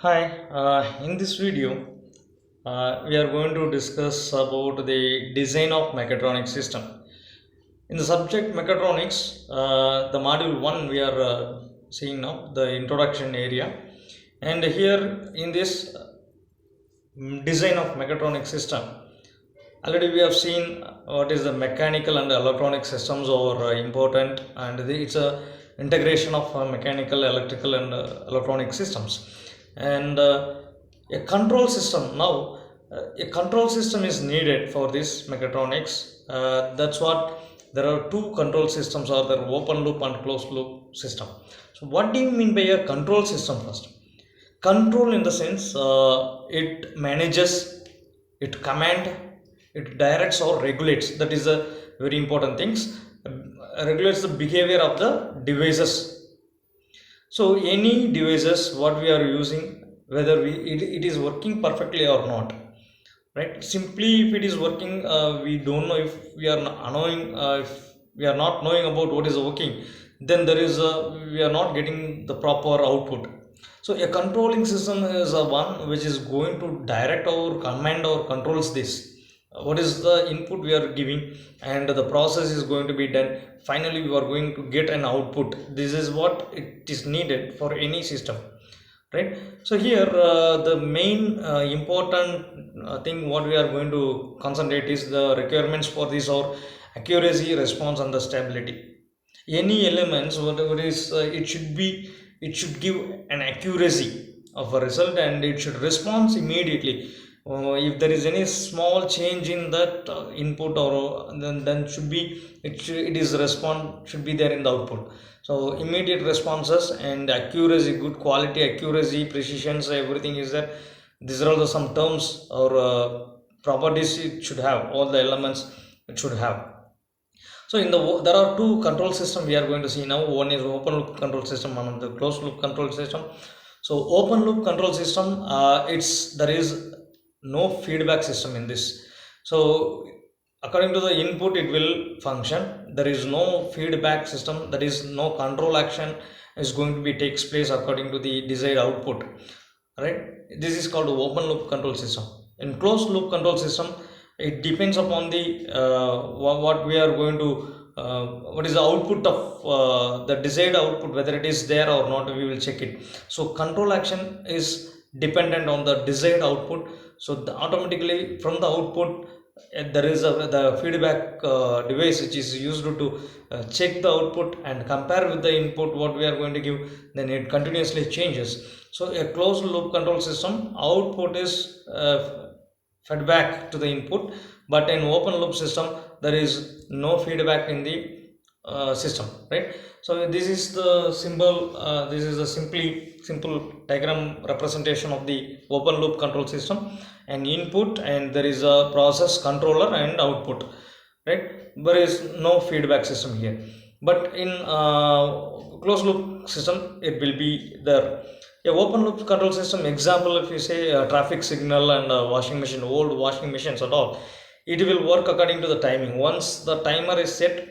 Hi, in this video, we are going to discuss about the design of mechatronic system. In the subject mechatronics, the module 1 we are seeing now, the introduction area. And here in this design of mechatronic system, already we have seen what is the mechanical and electronic systems are important, and it's a integration of mechanical, electrical, and electronic systems. And a control system now, a control system is needed for this mechatronics. That's what there are two control systems, are there open loop and closed loop system. So what do you mean by a control system first? Control in the sense it manages, it command, it directs or regulates. That is a very important things. Regulates the behavior of the devices. So any devices what we are using, whether it is working perfectly or not, right? Simply if it is working, we don't know. If we are knowing, if we are not knowing about what is working, then there is we are not getting the proper output. So a controlling system is a one which is going to direct or command or controls this. What is the input we are giving, and the process is going to be done. Finally we are going to get an output. This is what it is needed for any system, right? So here the main important thing what we are going to concentrate is the requirements for this, or accuracy, response, and the stability. Any elements whatever is, it should give an accuracy of a result, and it should respond immediately. If there is any small change in that input, or then should be, it is respond should be there in the output. So immediate responses and accuracy, good quality accuracy, precisions, everything is there. These are also some terms or properties it should have, all the elements it should have. So in the there are two control system we are going to see now. One is open loop control system, and the closed loop control system. So open loop control system, it's there is no feedback system in this. So according to the input it will function. There is no feedback system, that is no control action is going to be takes place according to the desired output, right? This is called open loop control system. In closed loop control system, it depends upon the what we are going to what is the output of the desired output, whether it is there or not, we will check it. So control action is dependent on the desired output. So automatically from the output, there is the feedback device which is used to check the output and compare with the input what we are going to give. Then it continuously changes. So a closed loop control system, output is fed back to the input, but in open loop system there is no feedback in the system, right? So this is the symbol, this is a simple diagram representation of the open loop control system. An input, and there is a process controller and output, right? There is no feedback system here. But in closed loop system it will be there. A open loop control system example, if you say traffic signal and washing machine, old washing machines and all, it will work according to the timing. Once the timer is set,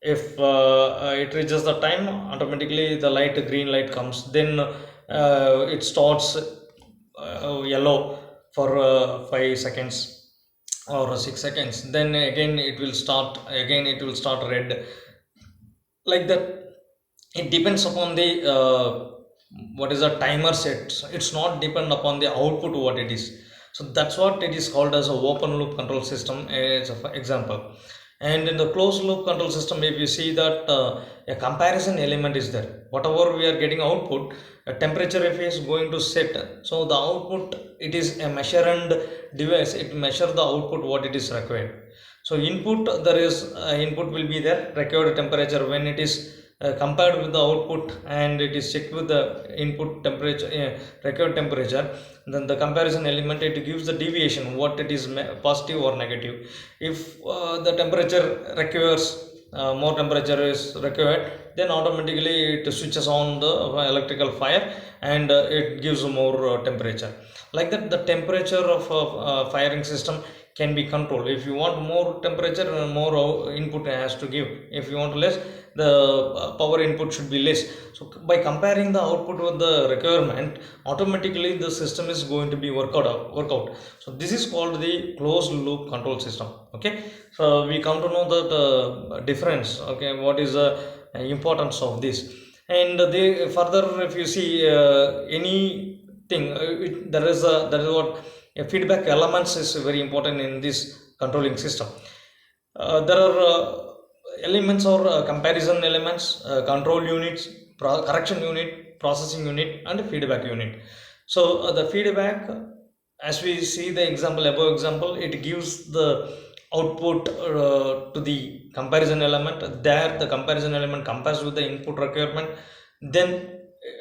if it reaches the time, automatically the light, green light comes, then it starts yellow for 5 seconds or 6 seconds, then again it will start red, like that. It depends upon the what is the timer set. So it's not depend upon the output what it is. So that's what it is called as a open loop control system as an example. And in the closed loop control system, if you see that a comparison element is there, whatever we are getting output, a temperature if is going to set, so the output, it is a measure and device, it measure the output what it is required. So input, there is input will be there, required temperature, when it is compared with the output and it is checked with the input temperature, required temperature, then the comparison element, it gives the deviation what it is, positive or negative. If the temperature requires more temperature is required, then automatically it switches on the electrical fire, and it gives more temperature. Like that, the temperature of firing system, can be controlled. If you want more temperature, more input has to give. If you want less, the power input should be less. So by comparing the output with the requirement, automatically the system is going to be work out. So this is called the closed loop control system. Okay, so we come to know the difference. Okay, what is the importance of this? And they further, if you see anything, there is what feedback elements is very important in this controlling system. There are elements or comparison elements, control units, correction unit, processing unit, and feedback unit. So the feedback, as we see the example, above example, it gives the output to the comparison element. There the comparison element compares with the input requirement. Then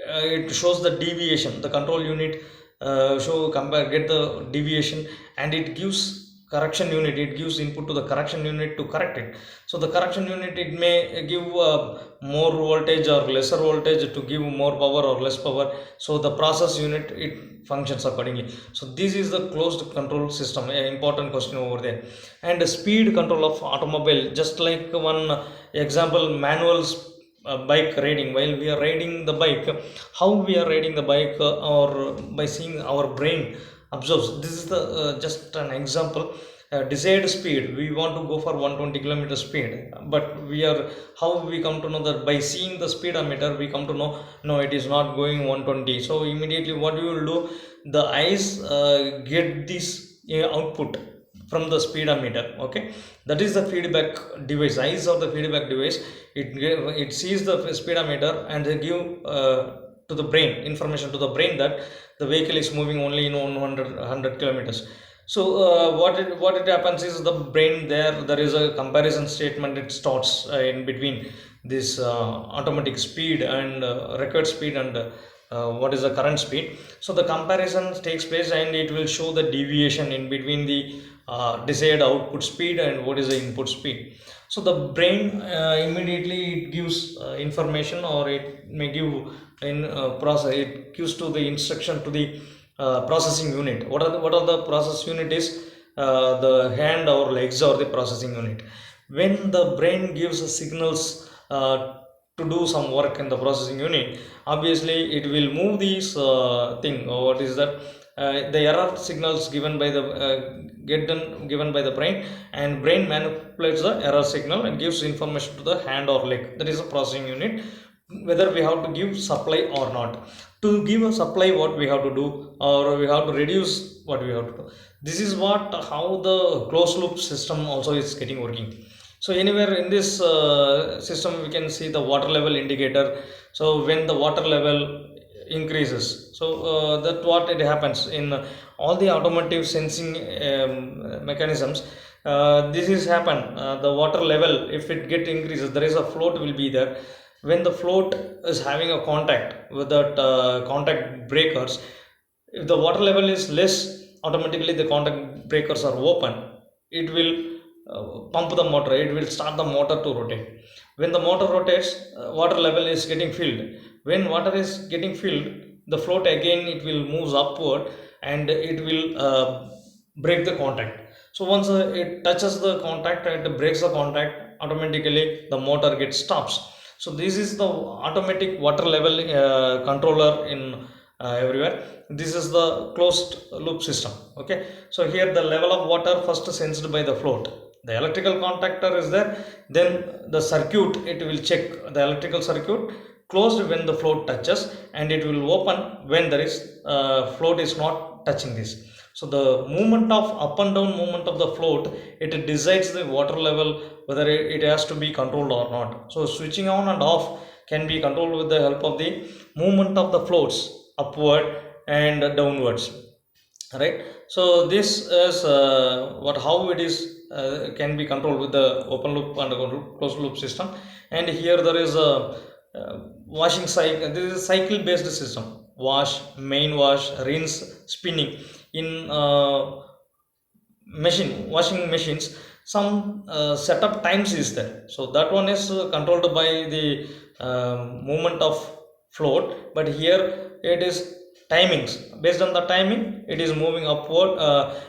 it shows the deviation. The control unit get the deviation, and it gives correction unit. It gives input to the correction unit to correct it. So the correction unit, it may give more voltage or lesser voltage to give more power or less power. So the process unit, it functions accordingly. So this is the closed control system. An important question over there. And the speed control of automobile, just like one example, manual bike riding. While we are riding the bike, how we are riding the bike, or by seeing our brain observes. This is the just an example. Desired speed, we want to go for 120 kilometer speed, but we are, how we come to know that? By seeing the speedometer, we come to know, no, it is not going 120. So immediately what you will do, the eyes get this output from the speedometer. Okay, that is the feedback device. Eyes of the feedback device, it sees the speedometer and they give to the brain information to the brain that the vehicle is moving only in 100 kilometers. So what it happens is, the brain, there is a comparison statement. It starts in between this automatic speed and record speed, and what is the current speed. So the comparison takes place, and it will show the deviation in between the desired output speed and what is the input speed. So the brain immediately it gives information, or it may give in process. It gives to the instruction to the processing unit. What are the process unit is? The hand or legs or the processing unit. When the brain gives signals to do some work in the processing unit, obviously it will move these thing. What is that? The error signals given by the given by the brain, and brain manipulates the error signal and gives information to the hand or leg. That is a processing unit, whether we have to give supply or not. To give a supply, what we have to do, or we have to reduce, what we have to do. This is what, how the closed loop system also is getting working. So anywhere in this system, we can see the water level indicator. So when the water level increases, so that what it happens in all the automotive sensing mechanisms. This is happen, the water level, if it get increases, there is a float will be there. When the float is having a contact with that contact breakers, if the water level is less, automatically the contact breakers are open. It will pump the motor. It will start the motor to rotate. When the motor rotates, water level is getting filled. When water is getting filled, the float again, it will moves upward, and it will break the contact. So once it touches the contact, it breaks the contact, automatically the motor gets stops. So this is the automatic water level controller in everywhere. This is the closed loop system. Okay, so here the level of water first sensed by the float. The electrical contactor is there, then the circuit, it will check the electrical circuit closed when the float touches, and it will open when there is float is not touching this. So the movement of up and down movement of the float, it decides the water level, whether it has to be controlled or not. So switching on and off can be controlled with the help of the movement of the floats upward and downwards, right? So this is what how it is can be controlled with the open loop and closed loop system. And here there is a washing cycle. This is a cycle based system: wash, main wash, rinse, spinning. In washing machines, some setup times is there, so that one is controlled by the movement of float. But here it is timings. Based on the timing, it is moving upward.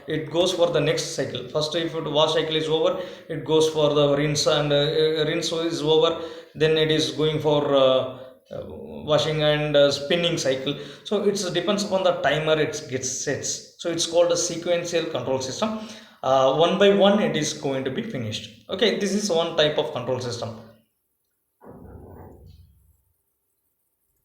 It goes for the next cycle. First, if it wash cycle is over, it goes for the rinse, and rinse is over, then it is going for uh, washing and spinning cycle. So it depends upon the timer it gets sets. So it's called a sequential control system. One by one it is going to be finished. Okay, this is one type of control system.